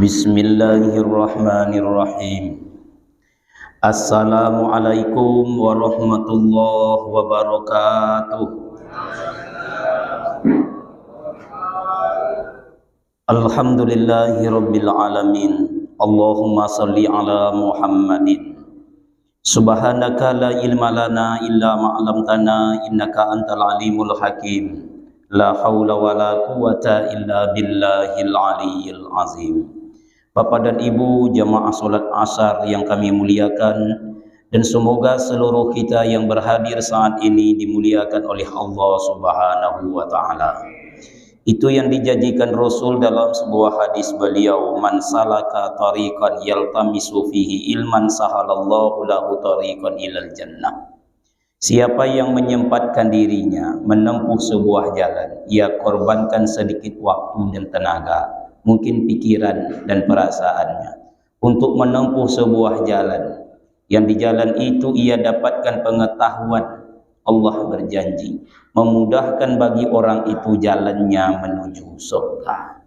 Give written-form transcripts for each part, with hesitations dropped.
Bismillahirrahmanirrahim. Assalamualaikum warahmatullahi wabarakatuh. Alhamdulillahirabbil alamin. Allahumma shalli ala Muhammadin. Subhanaka la ilma lana illa ma 'allamtana innaka antal alimul hakim. La haula wala quwata illa billahil aliyyil azim. Bapak dan Ibu jamaah salat Asar yang kami muliakan, dan semoga seluruh kita yang berhadir saat ini dimuliakan oleh Allah Subhanahu wa taala. Itu yang dijanjikan Rasul dalam sebuah hadis beliau, man salaka tariqan yaltamisu fihi ilman sahalallahu lahu tariqan ilal jannah. Siapa yang menyempatkan dirinya menempuh sebuah jalan, ia korbankan sedikit waktu dan tenaga, mungkin pikiran dan perasaannya, untuk menempuh sebuah jalan, yang di jalan itu ia dapatkan pengetahuan. Allah berjanji memudahkan bagi orang itu jalannya menuju surga.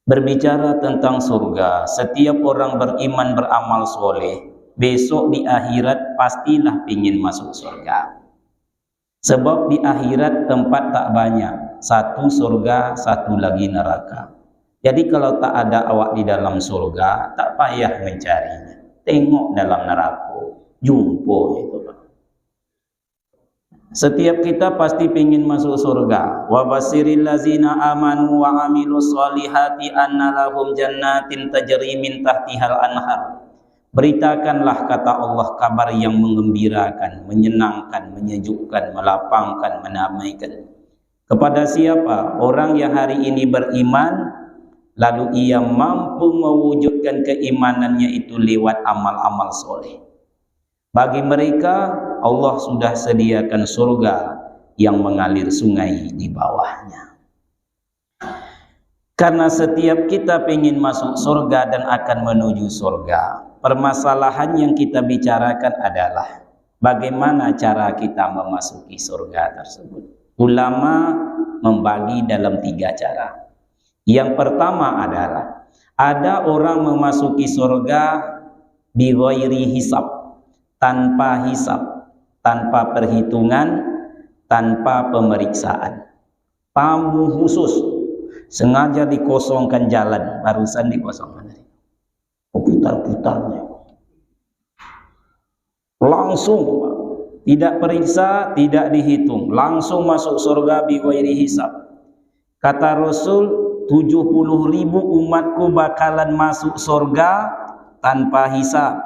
Berbicara tentang surga, setiap orang beriman beramal soleh, besok di akhirat pastilah ingin masuk surga. Sebab di akhirat tempat tak banyak, satu surga, satu lagi neraka. Jadi kalau tak ada awak di dalam surga, tak payah mencarinya. Tengok dalam neraka, jumpa itu. Setiap kita pasti ingin masuk surga. Wa basiril ladzina amanu wa amilus solihati anna lahum jannatin tajri min tahtihal anhar. Beritakanlah, kata Allah, kabar yang menggembirakan, menyenangkan, menyejukkan, melapangkan, menamaikan. Kepada siapa? Orang yang hari ini beriman, lalu ia mampu mewujudkan keimanannya itu lewat amal-amal soleh. Bagi mereka Allah sudah sediakan surga yang mengalir sungai di bawahnya. Karena setiap kita ingin masuk surga dan akan menuju surga, permasalahan yang kita bicarakan adalah bagaimana cara kita memasuki surga tersebut. Ulama membagi dalam 3 cara. Yang pertama adalah ada orang memasuki surga bi ghairi hisab, tanpa hisab, tanpa perhitungan, tanpa pemeriksaan. Tamu khusus, sengaja dikosongkan jalan, barusan dikosongkan. Putar-putarnya. Langsung, tidak periksa, tidak dihitung, langsung masuk surga bi ghairi hisab. Kata Rasul, 70.000 umatku bakalan masuk surga tanpa hisab.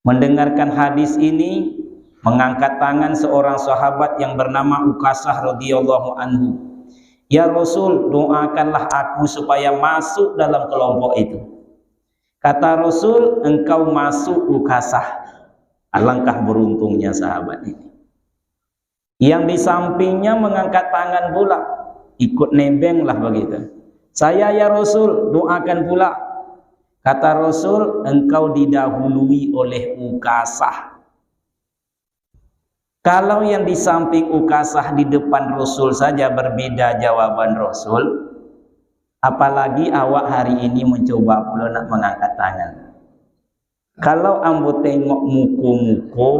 Mendengarkan hadis ini, mengangkat tangan seorang sahabat yang bernama Ukasah radhiyallahu anhu. Ya Rasul, doakanlah aku supaya masuk dalam kelompok itu. Kata Rasul, engkau masuk Ukasah. Alangkah beruntungnya sahabat ini. Yang di sampingnya mengangkat tangan pula, ikut nebeng lah begitu. Saya ya Rasul, doakan pula. Kata Rasul, engkau didahului oleh Ukasah. Kalau yang di samping Ukasah di depan Rasul saja berbeda jawaban Rasul, apalagi awak hari ini mencoba pula nak mengangkat tangan. Kalau ambo tengok muka-muka,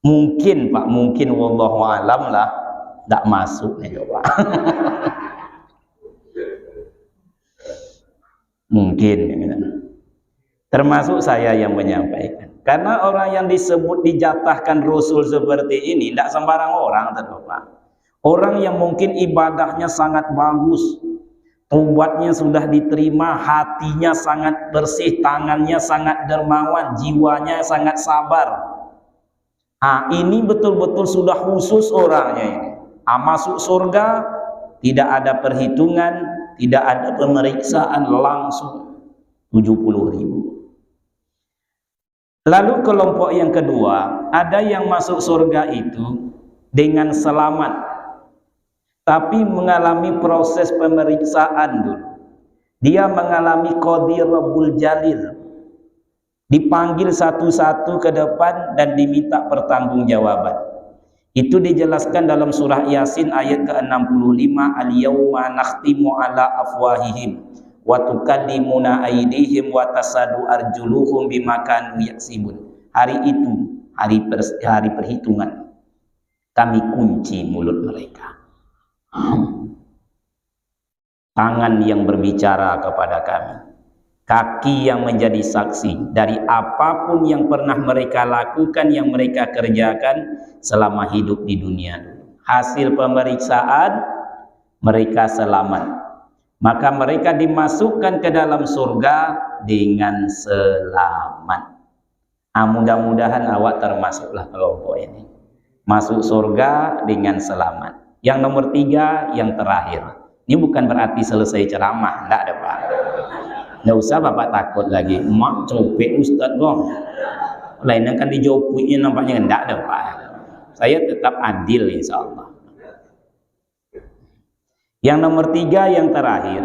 mungkin Pak, mungkin wallahu alam lah, tak masuk nih coba. Mungkin termasuk saya yang menyampaikan, karena orang yang disebut dijatahkan Rasul seperti ini tidak sembarang orang, Pak. Orang yang mungkin ibadahnya sangat bagus, taubatnya sudah diterima, hatinya sangat bersih, tangannya sangat dermawan, jiwanya sangat sabar. Ini betul-betul sudah khusus orangnya ini. Masuk surga tidak ada perhitungan, tidak ada pemeriksaan, langsung 70.000. Lalu kelompok yang kedua, ada yang masuk surga itu dengan selamat, tapi mengalami proses pemeriksaan dulu. Dia mengalami qadir Rabbul Jalil, dipanggil satu-satu ke depan dan diminta pertanggungjawaban. Itu dijelaskan dalam surah Yasin ayat ke-65, al-yauma nakhtimu ala afwahihim wa tukallimuna aydihim wa tasadu arjuluhum bima kanu yaksibun. Hari itu, hari perhitungan, kami kunci mulut mereka. Tangan yang berbicara kepada kami, kaki yang menjadi saksi dari apapun yang pernah mereka lakukan, yang mereka kerjakan selama hidup di dunia. Hasil pemeriksaan, mereka selamat, maka mereka dimasukkan ke dalam surga dengan selamat. Mudah-mudahan awak termasuklah kelompok ini, masuk surga dengan selamat. Yang nomor 3, yang terakhir. Ini bukan berarti selesai ceramah, enggak ada Pak. Nggak usah Bapak takut lagi, mak copek Ustaz dong. Lainnya kan dijawabnya nampaknya enggak ada Pak. Saya tetap adil insya Allah. Yang nomor 3, yang terakhir,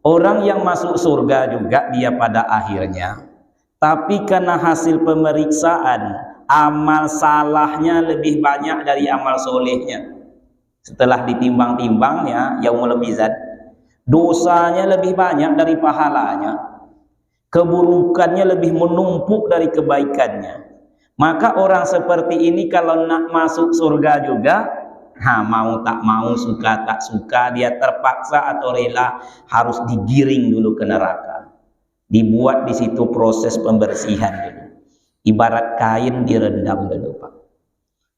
orang yang masuk surga juga dia pada akhirnya, tapi karena hasil pemeriksaan amal salahnya lebih banyak dari amal solehnya. Setelah ditimbang-timbang ya, yaumul mizan, dosanya lebih banyak dari pahalanya, keburukannya lebih menumpuk dari kebaikannya. Maka orang seperti ini kalau nak masuk surga juga, mau tak mau, suka tak suka, dia terpaksa atau rela harus digiring dulu ke neraka. Dibuat di situ proses pembersihan dulu. Ibarat kain direndam dulu Pak.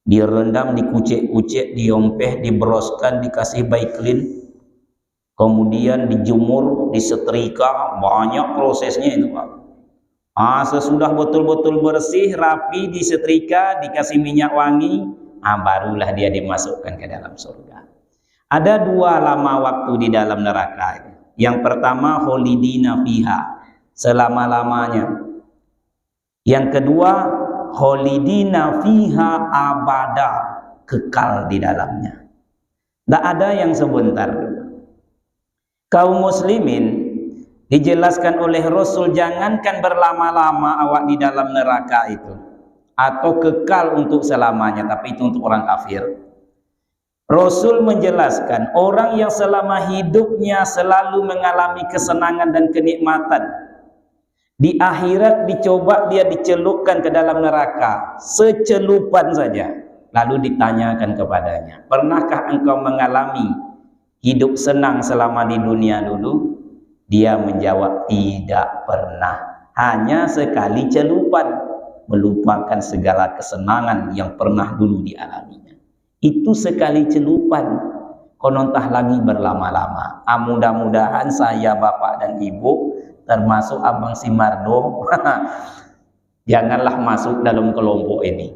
Direndam, dikucek-kucek, diompeh, diberoskan, dikasih baiklin, kemudian dijemur, disetrika, banyak prosesnya itu Pak. Sesudah betul-betul bersih, rapi, disetrika, dikasih minyak wangi, barulah dia dimasukkan ke dalam surga. Ada 2 lama waktu di dalam neraka. Yang pertama, kholidina fiha, selama-lamanya. Yang kedua, kholidina fiha abada, kekal di dalamnya. Tidak ada yang sebentar. Kaum muslimin dijelaskan oleh Rasul, jangankan berlama-lama awak di dalam neraka itu, atau kekal untuk selamanya, tapi itu untuk orang kafir. Rasul menjelaskan orang yang selama hidupnya selalu mengalami kesenangan dan kenikmatan, di akhirat dicoba dia dicelupkan ke dalam neraka secelupan saja, lalu ditanyakan kepadanya, pernahkah engkau mengalami hidup senang selama di dunia dulu? Dia menjawab, tidak pernah, hanya sekali celupan, melupakan segala kesenangan yang pernah dulu dialaminya. Itu sekali celupan, konontah lagi berlama-lama. Mudah-mudahan saya, bapak dan ibu, termasuk Abang Simardo, janganlah masuk dalam kelompok ini.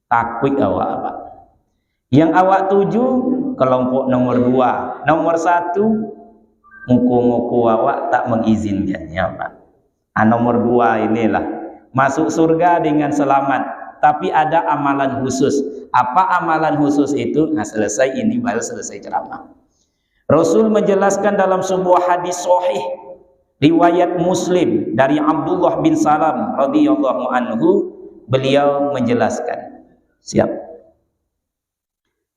Takut awak Pak. Yang awak tuju kelompok nomor 2. Nomor 1, muku-muku awak tak mengizinkannya Pak. Nomor 2 inilah masuk surga dengan selamat, tapi ada amalan khusus. Apa amalan khusus itu? Selesai ini baru selesai ceramah. Rasul menjelaskan dalam sebuah hadis sahih riwayat Muslim dari Abdullah bin Salam radhiyallahu anhu, beliau menjelaskan, siap,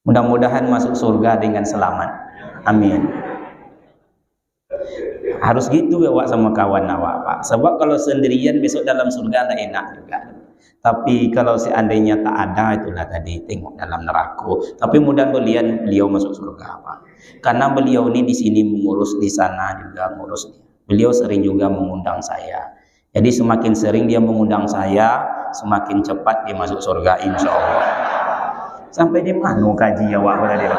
mudah-mudahan masuk surga dengan selamat, amin. Harus gitu ya Wak sama kawan awak Pak, sebab kalau sendirian besok dalam surga tidak enak juga. Tapi kalau seandainya tak ada, itulah tadi tengok dalam neraka. Tapi mudah-mudahan beliau masuk surga Pak, karena beliau ini di sini mengurus, di sana juga mengurus. Beliau sering juga mengundang saya. Jadi semakin sering dia mengundang saya, semakin cepat dia masuk surga insya Allah. Sampai di mana kaji ya Wak dia?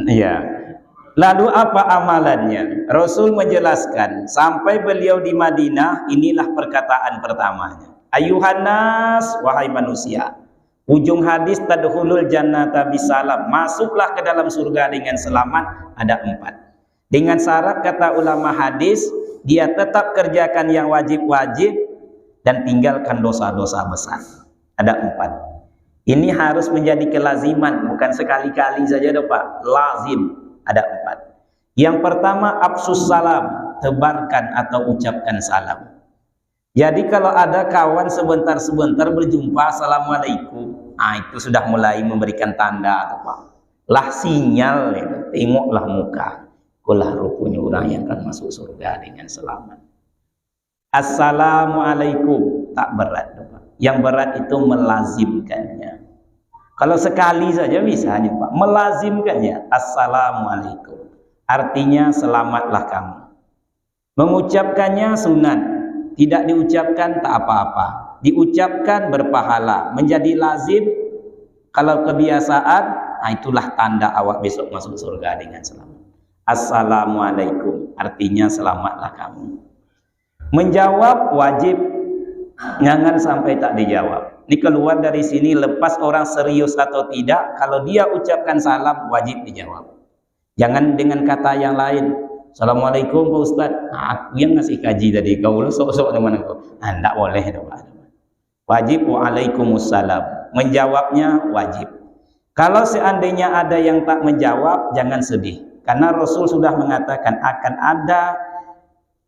Ya. Lalu apa amalannya? Rasul menjelaskan sampai beliau di Madinah, inilah perkataan pertamanya. Ayuhannas, wahai manusia. Ujung hadis tadkhulul jannata bisalam, masuklah ke dalam surga dengan selamat, ada 4. Dengan syarat kata ulama hadis, dia tetap kerjakan yang wajib-wajib dan tinggalkan dosa-dosa besar. Ada 4. Ini harus menjadi kelaziman, bukan sekali-kali saja Pak, lazim. Ada 4. Yang pertama, absus salam, tebarkan atau ucapkan salam. Jadi kalau ada kawan sebentar-sebentar berjumpa, assalamualaikum, itu sudah mulai memberikan tanda atau Pak, lah sinyal itu, tengoklah muka. Kulah rupanya orang yang akan masuk surga dengan selamat. Assalamualaikum, tak berat. Yang berat itu melazimkannya. Kalau sekali saja misalnya Pak, melazimkannya. Assalamualaikum, artinya selamatlah kamu. Mengucapkannya sunat, tidak diucapkan tak apa-apa. Diucapkan berpahala, menjadi lazim. Kalau kebiasaan, itulah tanda awak besok masuk surga dengan selamat. Assalamualaikum, artinya selamatlah kamu. Menjawab wajib, jangan sampai tak dijawab. Ini keluar dari sini, lepas orang serius atau tidak, kalau dia ucapkan salam, wajib dijawab. Jangan dengan kata yang lain. Assalamualaikum Pak Ustaz. Aku yang ngasih kaji tadi, kau sok-sok teman aku. Tidak boleh. Wajib waalaikumsalam. Menjawabnya wajib. Kalau seandainya ada yang tak menjawab, jangan sedih. Karena Rasul sudah mengatakan akan ada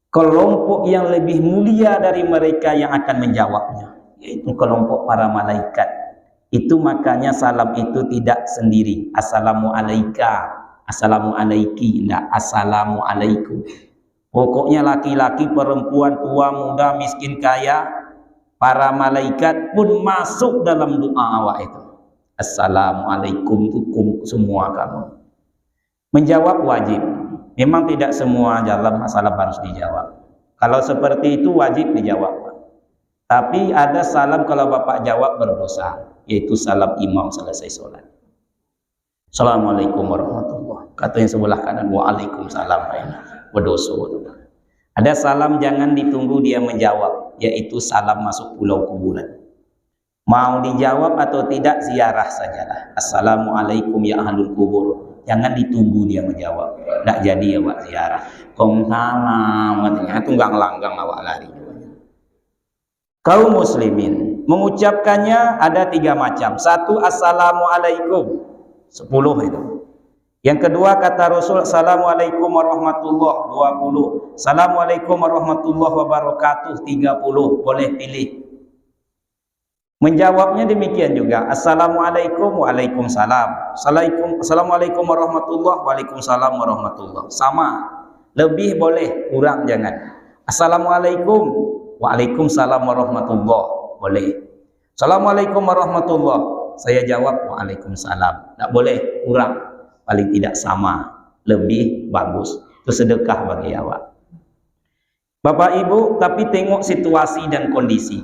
kelompok yang lebih mulia dari mereka yang akan menjawabnya, yaitu kelompok para malaikat. Itu makanya salam itu tidak sendiri. Assalamualaikum. Assalamualaikum, tidak assalamualaikum. Pokoknya laki-laki, perempuan, tua, muda, miskin, kaya, para malaikat pun masuk dalam doa awak itu. Assalamualaikum itu semua kamu. Menjawab wajib. Memang tidak semua dalam salam harus dijawab. Kalau seperti itu wajib dijawab. Tapi ada salam kalau bapak jawab berdosa, yaitu salam imam selesai sholat. Assalamualaikum warahmatullahi. Kata yang sebelah kanan, waalaikumsalam, berdosa. Ada salam jangan ditunggu dia menjawab, yaitu salam masuk pulau kuburan. Mau dijawab atau tidak, ziarah sajalah. Assalamualaikum ya ahlul kubur. Jangan ditunggu dia menjawab. Tak jadi awak ziarah. Kong salam, katanya itu enggak langgang awak lari. Kaum muslimin mengucapkannya ada 3 macam. 1, assalamualaikum. 10 itu. Yang kedua kata Rasul, assalamualaikum warahmatullahi 20. Assalamualaikum warahmatullahi wabarakatuh 30. Boleh pilih. Menjawabnya demikian juga. Assalamualaikum, waalaikumsalam. Assalamualaikum warahmatullahi, waalaikumsalam warahmatullahi. Sama. Lebih boleh, kurang jangan. Assalamualaikum, waalaikumsalam warahmatullahi. Boleh. Assalamualaikum warahmatullahi. Saya jawab waalaikumsalam. Tak boleh, kurang. Paling tidak sama. Lebih bagus. Itu sedekah bagi awak. Bapak Ibu, tapi tengok situasi dan kondisi.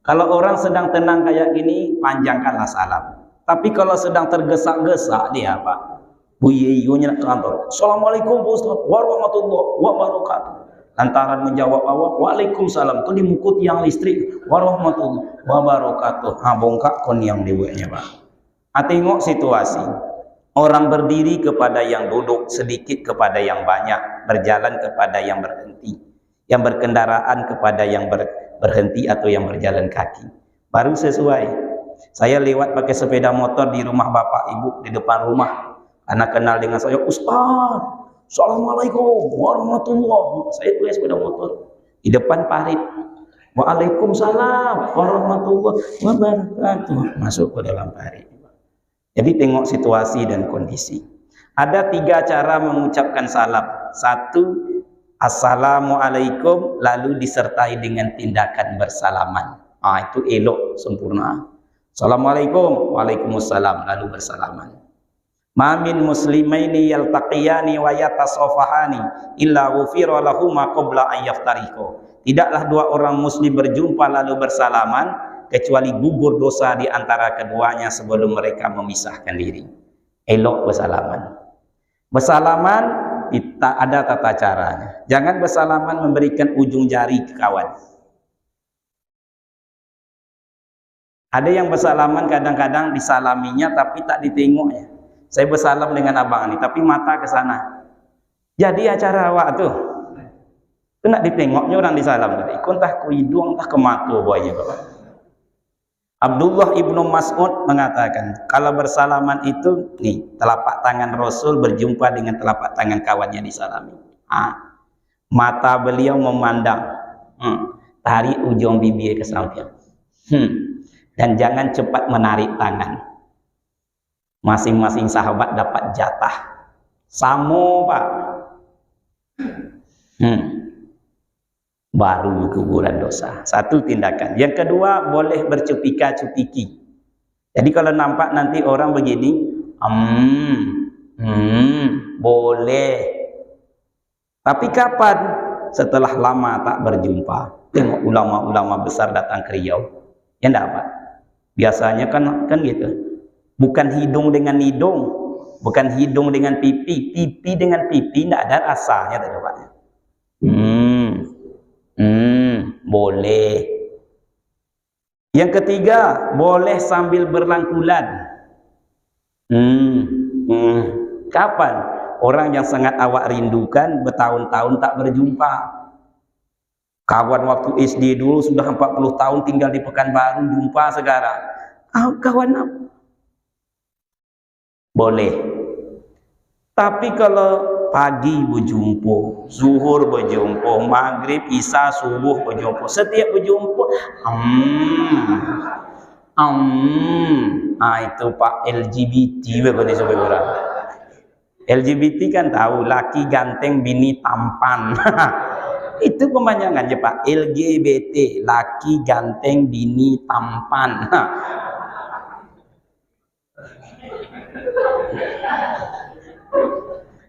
Kalau orang sedang tenang kayak gini, panjangkanlah salam. Tapi kalau sedang tergesa-gesa, dia apa? Buyeyonya ke kantor. Assalamualaikum warahmatullahi wabarakatuh. Lantaran menjawab awak, waalaikumsalam. Kau dimukut yang listrik, warahmatullahi wabarakatuh. Bongkak kon yang dibuatnya, Pak. Tengok situasi. Orang berdiri kepada yang duduk, sedikit kepada yang banyak, berjalan kepada yang berhenti, yang berkendaraan kepada yang berhenti atau yang berjalan kaki. Baru sesuai. Saya lewat pakai sepeda motor di rumah bapak ibu di depan rumah. Anak kenal dengan saya, Ustaz, assalamualaikum warahmatullahi. Saya punya sepeda motor di depan parit. Waalaikumsalam warahmatullahi wabarakatuh. Masuk ke dalam parit. Jadi tengok situasi dan kondisi. Ada 3 cara mengucapkan salam. 1, assalamualaikum, lalu disertai dengan tindakan bersalaman. Itu elok, sempurna. Assalamualaikum, waalaikumsalam, lalu bersalaman. Ma min muslimaini yaltaqiyani wa yatasafahani illa ghufira lahuma qabla an yaftariqu. Tidaklah 2 orang muslim berjumpa lalu bersalaman kecuali gugur dosa di antara keduanya sebelum mereka memisahkan diri. Elok bersalaman. Bersalaman kita ada tata caranya. Jangan bersalaman memberikan ujung jari ke kawan. Ada yang bersalaman kadang-kadang disalaminya tapi tak ditengoknya. Saya bersalam dengan abang ini tapi mata ke sana. Jadi acara awak tuh. Itu nak ditengoknya orang disalam tadi. Kau entah ke hidung entah ke mata buahnya Bapak. Abdullah ibnu Mas'ud mengatakan, kalau bersalaman itu, nih, telapak tangan Rasul berjumpa dengan telapak tangan kawannya disalami. Mata beliau memandang, tarik ujung bibir ke samping. Dan jangan cepat menarik tangan. Masing-masing sahabat dapat jatah. Samo, Pak. Baru guguran dosa. Satu tindakan. Yang kedua, boleh bercupika-cupiki. Jadi kalau nampak nanti orang begini, boleh. Tapi kapan? Setelah lama tak berjumpa. Tengok ulama-ulama besar datang ke Riau. Ya enggak apa? Biasanya kan gitu. Bukan hidung dengan hidung, bukan hidung dengan pipi, pipi dengan pipi enggak ada rasanya tadi Pak. Boleh. Yang ketiga, boleh sambil berlangkulan. Kapan? Orang yang sangat awak rindukan bertahun-tahun tak berjumpa. Kawan waktu SD dulu sudah 40 tahun tinggal di Pekanbaru, jumpa sekarang. Kawan apa? Boleh. Tapi kalau pagi berjumpa, zuhur berjumpa, maghrib, isya, subuh berjumpa, setiap berjumpa, itu Pak LGBT begitu sampai orang. LGBT kan tahu laki ganteng bini tampan. Itu kepanjangannya Pak, LGBT, laki ganteng bini tampan.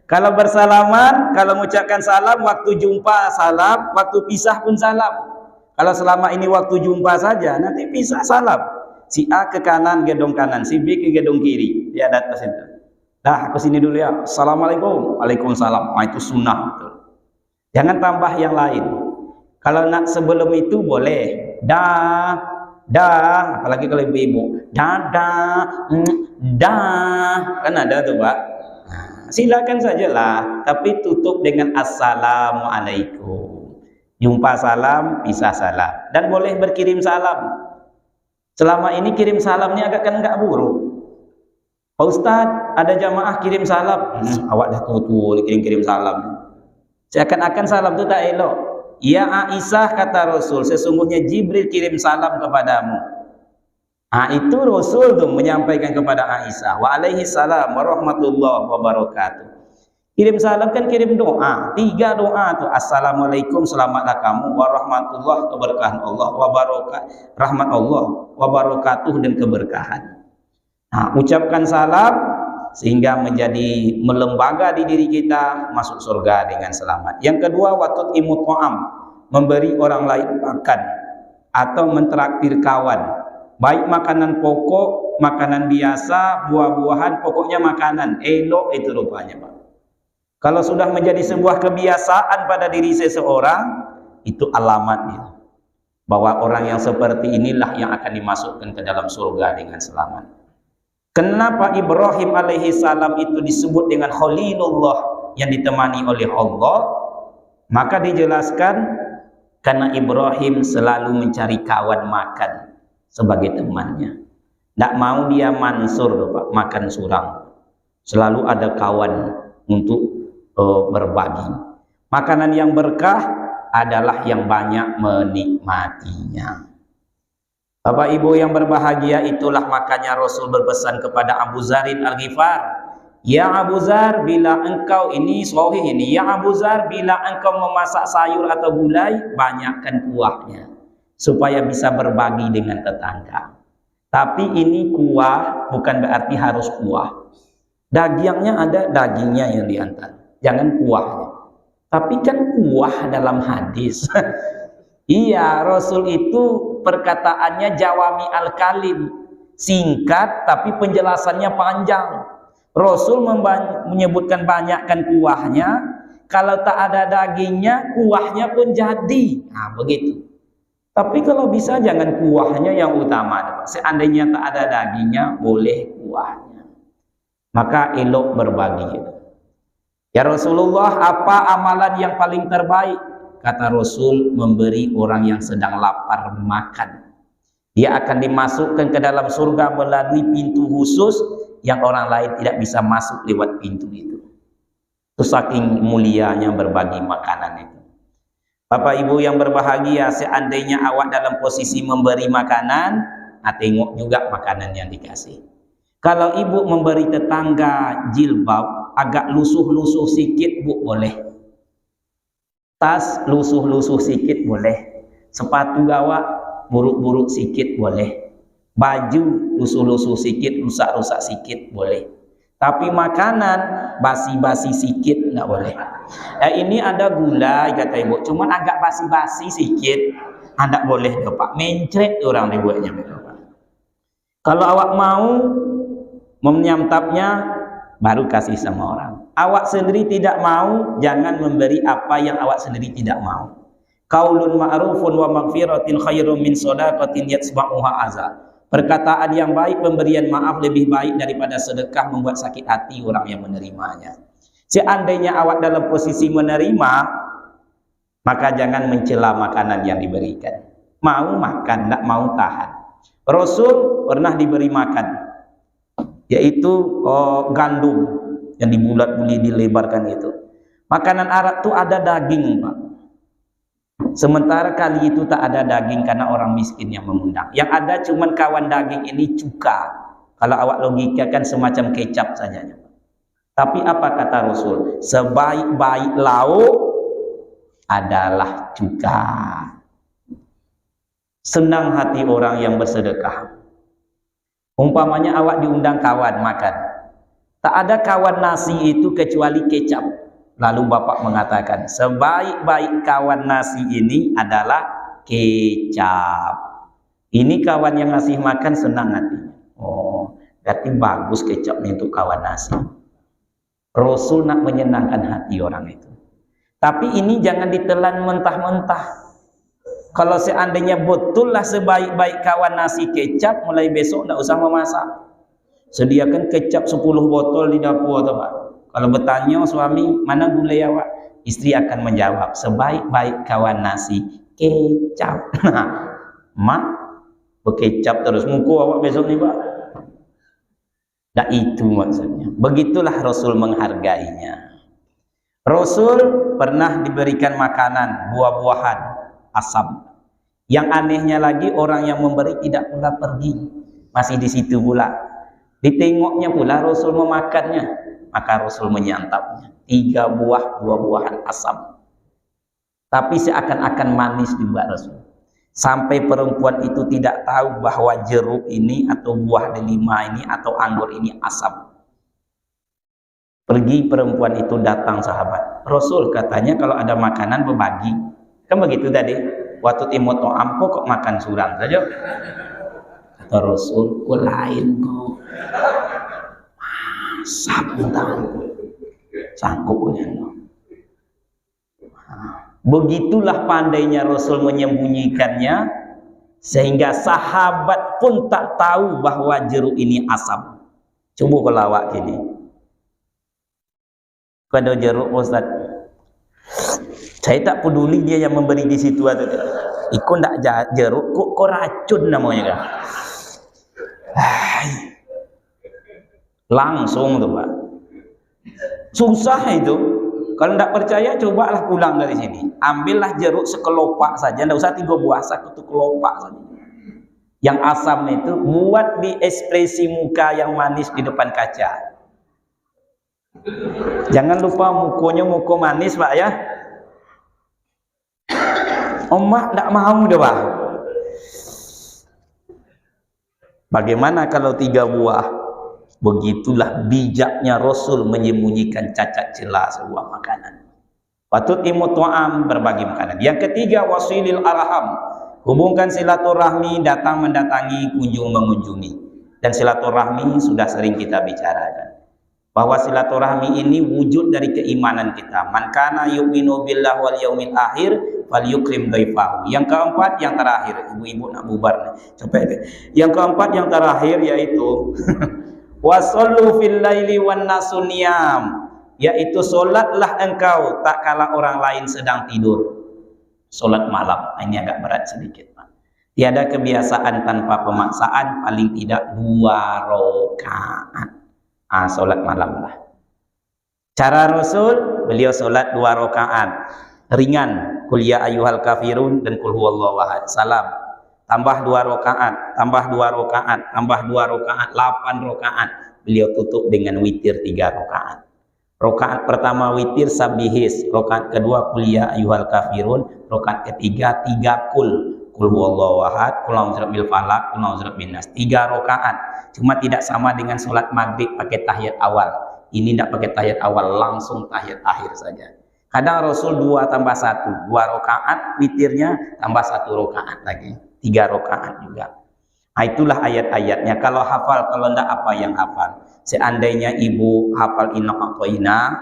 Kalau bersalaman, kalau mengucapkan salam, waktu jumpa salam, waktu pisah pun salam. Kalau selama ini waktu jumpa saja, nanti pisah salam. Si A ke kanan, gedung kanan, si B ke gedung kiri. Dia datang situ. Dah, aku sini dulu ya. Assalamualaikum. Waalaikumsalam. Itu sunnah. Jangan tambah yang lain. Kalau nak sebelum itu boleh. Dah, apalagi kalau ibu-ibu. Dah. Kan ada tuh Pak. Silakan sajalah, tapi tutup dengan assalamualaikum. Jumpa salam, pisah salam, dan boleh berkirim salam. Selama ini kirim salam ini agak kan enggak buruk. Pak Ustadz, ada jamaah kirim salam, awak dah tua kirim salam. Seakan-akan salam itu tak elok. Ya Aisyah, kata Rasul, sesungguhnya Jibril kirim salam kepadamu. Itu Rasul tuh menyampaikan kepada Aisyah, wa alaihi salam warahmatullahi wabarakatuh. Kirim salam kan kirim doa, 3 doa tuh. Assalamualaikum, selamatlah kamu, warahmatullahi, keberkahan Allah, wabarakatuh, rahmat Allah, wabarakatuh, dan keberkahan. Ucapkan salam sehingga menjadi melembaga di diri kita, masuk surga dengan selamat. Yang kedua, watut imut ta'am, memberi orang lain makan atau mentraktir kawan. Baik makanan pokok, makanan biasa, buah-buahan, pokoknya makanan. Elok itu rupanya Pak. Kalau sudah menjadi sebuah kebiasaan pada diri seseorang, itu alamatnya bahwa orang yang seperti inilah yang akan dimasukkan ke dalam surga dengan selamat. Kenapa Ibrahim alaihi salam itu disebut dengan Khalilullah, yang ditemani oleh Allah? Maka dijelaskan karena Ibrahim selalu mencari kawan makan sebagai temannya. Tidak mau dia mansur Pak, makan surang. Selalu ada kawan untuk berbagi. Makanan yang berkah adalah yang banyak menikmatinya. Bapak Ibu yang berbahagia, itulah makanya Rasul berpesan kepada Abu Zarin Al-Ghifar, ya Abu Zar, bila engkau ini sahih ini, ya Abu Zar, bila engkau memasak sayur atau gulai, banyakkan kuahnya supaya bisa berbagi dengan tetangga. Tapi ini kuah bukan berarti harus kuah. Dagingnya ada dagingnya yang diantar, jangan kuahnya. Tapi kan kuah dalam hadis. Iya, Rasul itu perkataannya jawami al-kalim, singkat tapi penjelasannya panjang. Rasul menyebutkan banyakkan kuahnya, kalau tak ada dagingnya, kuahnya pun jadi. Begitu. Tapi kalau bisa jangan kuahnya yang utama. Seandainya tak ada dagingnya, boleh kuahnya. Maka elok berbagi. Ya Rasulullah, apa amalan yang paling terbaik? Kata Rasul, memberi orang yang sedang lapar makan. Dia akan dimasukkan ke dalam surga melalui pintu khusus yang orang lain tidak bisa masuk lewat pintu itu. Itu saking mulianya berbagi makanan itu. Bapak Ibu yang berbahagia, seandainya awak dalam posisi memberi makanan, tengok juga makanan yang dikasih. Kalau ibu memberi tetangga jilbab agak lusuh-lusuh sikit, Bu, boleh. Tas lusuh-lusuh sikit boleh, sepatu gawak buruk-buruk sikit boleh, baju lusuh-lusuh sikit, rusak-rusak sikit boleh. Tapi makanan basi-basi sikit enggak boleh. Ini ada gula kata ibu, cuman agak basi-basi sikit, enggak boleh Pak. Mencret orang dibuatnya. Kalau awak mau menyantapnya, baru kasih sama orang. Awak sendiri tidak mau, jangan memberi apa yang awak sendiri tidak mau. Qaulun ma'rufun wa maghfiratin khairum min shadaqatin yatsba'uha adza. Perkataan yang baik, pemberian maaf lebih baik daripada sedekah membuat sakit hati orang yang menerimanya. Seandainya awak dalam posisi menerima, maka jangan mencela makanan yang diberikan. Mau makan, tidak mau tahan. Rasul pernah diberi makan, yaitu gandum yang dibulat-buli dilebarkan itu. Makanan Arab itu ada daging, Pak. Sementara kali itu tak ada daging karena orang miskin yang mengundang. Yang ada cuman kawan daging ini cuka. Kalau awak logikakan semacam kecap saja. Tapi apa kata Rasul? Sebaik-baik lauk adalah cuka. Senang hati orang yang bersedekah. Umpamanya awak diundang kawan makan. Tak ada kawan nasi itu kecuali kecap. Lalu bapak mengatakan, sebaik-baik kawan nasi ini adalah kecap. Ini kawan yang ngasih makan senang hati. Oh, berarti bagus kecapnya untuk kawan nasi. Rasul nak menyenangkan hati orang itu. Tapi ini jangan ditelan mentah-mentah. Kalau seandainya betul lah sebaik-baik kawan nasi kecap, mulai besok tidak usah memasak. Sediakan kecap 10 botol di dapur atau Pak. Kalau bertanya suami, mana gulai awak? Istri akan menjawab, sebaik-baik kawan nasi kecap. Mak, berkecap terus muka awak besok ni Pak. Tak itu maksudnya. Begitulah Rasul menghargainya. Rasul pernah diberikan makanan, buah-buahan, asam. Yang anehnya lagi, orang yang memberi tidak pula pergi. Masih di situ pula. Ditengoknya pula Rasul memakannya. Maka Rasul menyantapnya 3 buah-buahan asam. Tapi seakan-akan manis juga Rasul. Sampai perempuan itu tidak tahu bahwa jeruk ini atau buah delima ini atau anggur ini asam. Pergi perempuan itu datang sahabat. Rasul katanya kalau ada makanan berbagi. Kan begitu tadi. Waktu timut to'am kok makan surang saja. Kata Rasul, lain kok. Sanggup. Begitulah pandainya Rasul menyembunyikannya sehingga sahabat pun tak tahu bahwa jeruk ini asam. Coba kalau awak gini, pada jeruk Ustaz, saya tak peduli dia yang memberi di situ atau tidak. Ikut tak jeruk, kok racun namanya kan? Langsung tuh Pak. Susah itu. Kalau tidak percaya cobalah pulang dari sini. Ambillah jeruk sekelopak saja, tidak usah 3 buah, 1 kelopak saja. Yang asam itu buat di ekspresi muka yang manis di depan kaca. Jangan lupa mukanya muka manis Pak ya. Emak tidak mau deh Pak. Bagaimana kalau 3 buah? Begitulah bijaknya Rasul menyembunyikan cacat celah sebuah makanan. Patut imutu'am, berbagi makanan. Yang ketiga, wasilil arham, hubungkan silaturahmi, datang mendatangi, kunjung mengunjungi. Dan silaturahmi sudah sering kita bicarakan, bahwa silaturahmi ini wujud dari keimanan kita. Man kana yu'minu billahi wal yaumil akhir falyukrim dhaifahu. Yang keempat, yang terakhir, ibu-ibu nak bubar nih. Coba itu. Yang keempat, yang terakhir yaitu wasallu fil laili wan nasu niyam, yaitu solatlah engkau tak kala orang lain sedang tidur. Solat malam ini agak berat sedikit Pak. Tiada kebiasaan tanpa pemaksaan, paling tidak 2 rakaat. Solat malam lah. Cara Rasul, beliau solat 2 rakaat ringan, qul ya ayyuhal kafirun dan qul huwallahu ahad. Salam. Tambah 2 rakaat, tambah 2 rakaat, tambah 2 rakaat, 8 rakaat. Beliau tutup dengan witir 3 rakaat. Rakaat pertama witir sabihis, rakaat kedua qul ya ayyuhal kafirun, rakaat ketiga 3 qul huwallahu ahad, qul a'udzu birabbil falaq, qul a'udzu birabbin nas. 3 rakaat. Cuma tidak sama dengan sholat maghrib pakai tahiyat awal. Ini tidak pakai tahiyat awal, langsung tahiyat akhir saja. Kadang Rasul 2 tambah 1, 2 rakaat witirnya tambah 1 rakaat lagi, 3 rakaat juga. Nah, itulah ayat-ayatnya. Kalau hafal, kalau tidak apa yang hafal. Seandainya ibu hafal inna a'toina,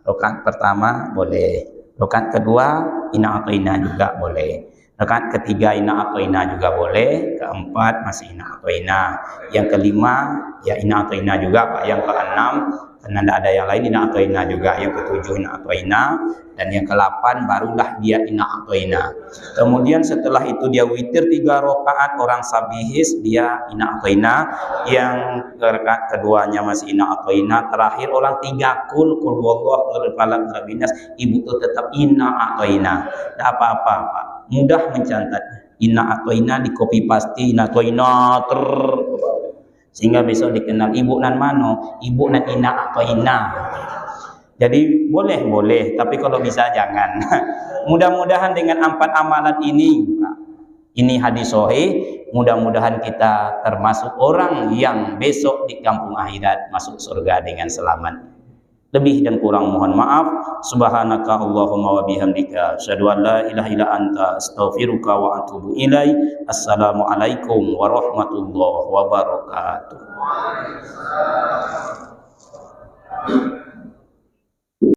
rakaat pertama boleh, rakaat kedua inna a'toina juga boleh, rakaat ketiga inna a'toina juga boleh, keempat masih inna a'toina, yang kelima ya inna a'toina juga Pak, yang keenam karena tidak ada yang lain inna a'toina juga, yang ketujuh inna a'toina, dan yang ke-8 barulah dia inna a'toina. Kemudian setelah itu dia witir 3 rakaat orang sabihis, dia inna a'toina, yang rakaat keduanya masih inna a'toina, terakhir orang 3 qul huwallahu ahad birabbin nas, ibu itu tetap inna a'toina. Tidak apa-apa Pak, mudah mencatatnya. Inna a'toina di copy paste inna a'toina sehingga besok dikenal ibu nan mano, ibu nan inna a'toina. Jadi boleh, tapi kalau bisa jangan. Mudah-mudahan dengan 4 amalan ini hadis sahih, mudah-mudahan kita termasuk orang yang besok di kampung akhirat masuk surga dengan selamat. Lebih dan kurang mohon maaf. Subhanaka Allahumma wa bihamdika asyhadu an la ilaha illa anta astaghfiruka wa atubu ilaik. Assalamualaikum warahmatullahi wabarakatuh.